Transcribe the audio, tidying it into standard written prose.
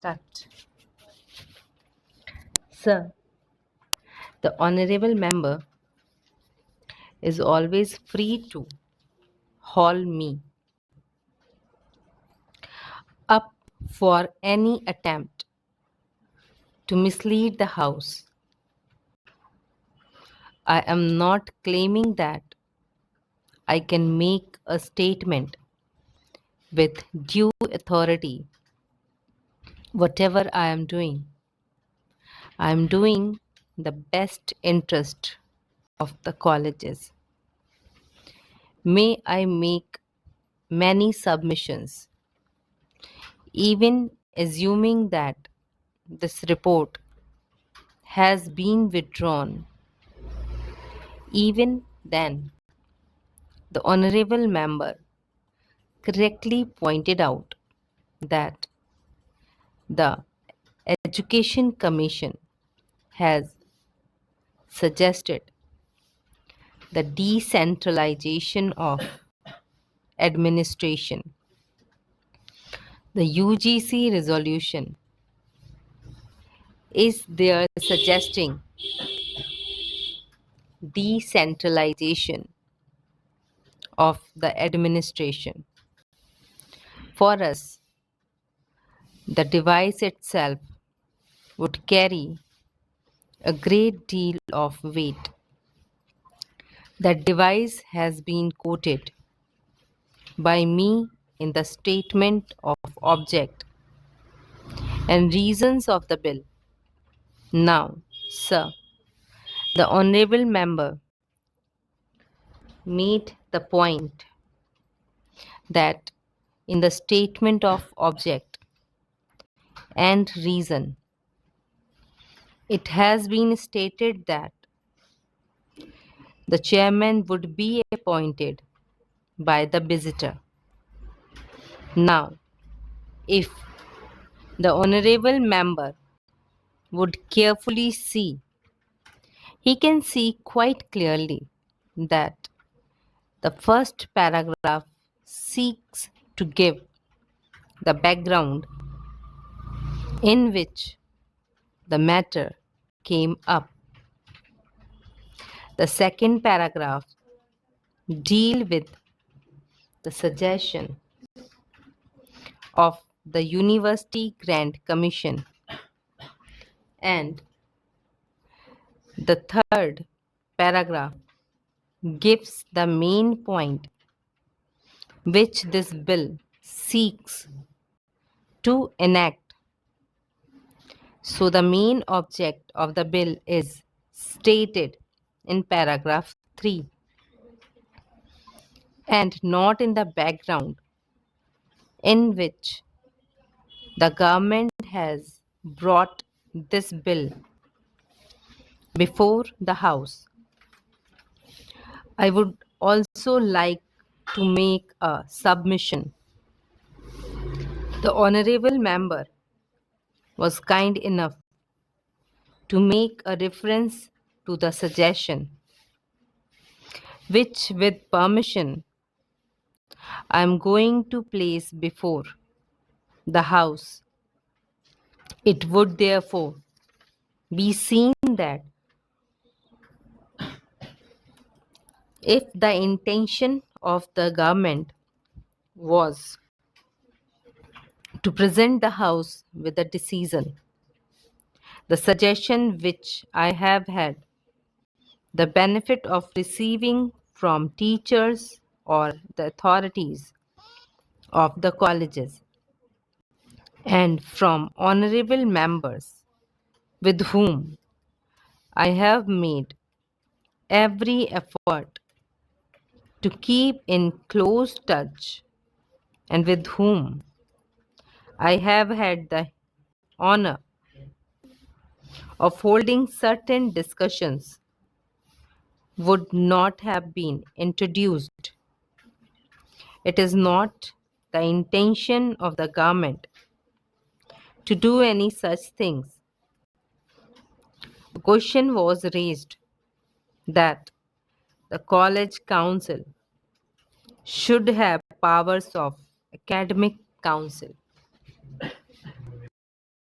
start. Sir, the honorable member is always free to haul me up for any attempt to mislead the House. I am not claiming that I can make a statement with due authority. Whatever I am doing the best interest of the colleges. May I make many submissions, even assuming that this report has been withdrawn. Even then, the honorable member correctly pointed out that the Education Commission has suggested the decentralization of administration. The UGC resolution is there suggesting decentralization of the administration. For us, the device itself would carry a great deal of weight. That device has been quoted by me in the statement of object and reasons of the bill. Now, sir, the honorable member made the point that in the statement of object and reason, it has been stated that the chairman would be appointed by the visitor. Now, if the honorable member would carefully see, he can see quite clearly that the first paragraph seeks to give the background in which the matter came up. The second paragraph deal with the suggestion of the University Grant Commission, and the third paragraph gives the main point which this bill seeks to enact. So the main object of the bill is stated in paragraph 3 and not in the background in which the government has brought this bill before the House. I would also like to make a submission. The honorable member was kind enough to make a reference to the suggestion, which with permission I am going to place before the House. It would therefore be seen that if the intention of the government was to present the House with a decision, the suggestion which I have had the benefit of receiving from teachers or the authorities of the colleges and from honorable members with whom I have made every effort to keep in close touch and with whom I have had the honor of holding certain discussions would not have been introduced. It is not the intention of the government to do any such things. The question was raised that the college council should have powers of academic council.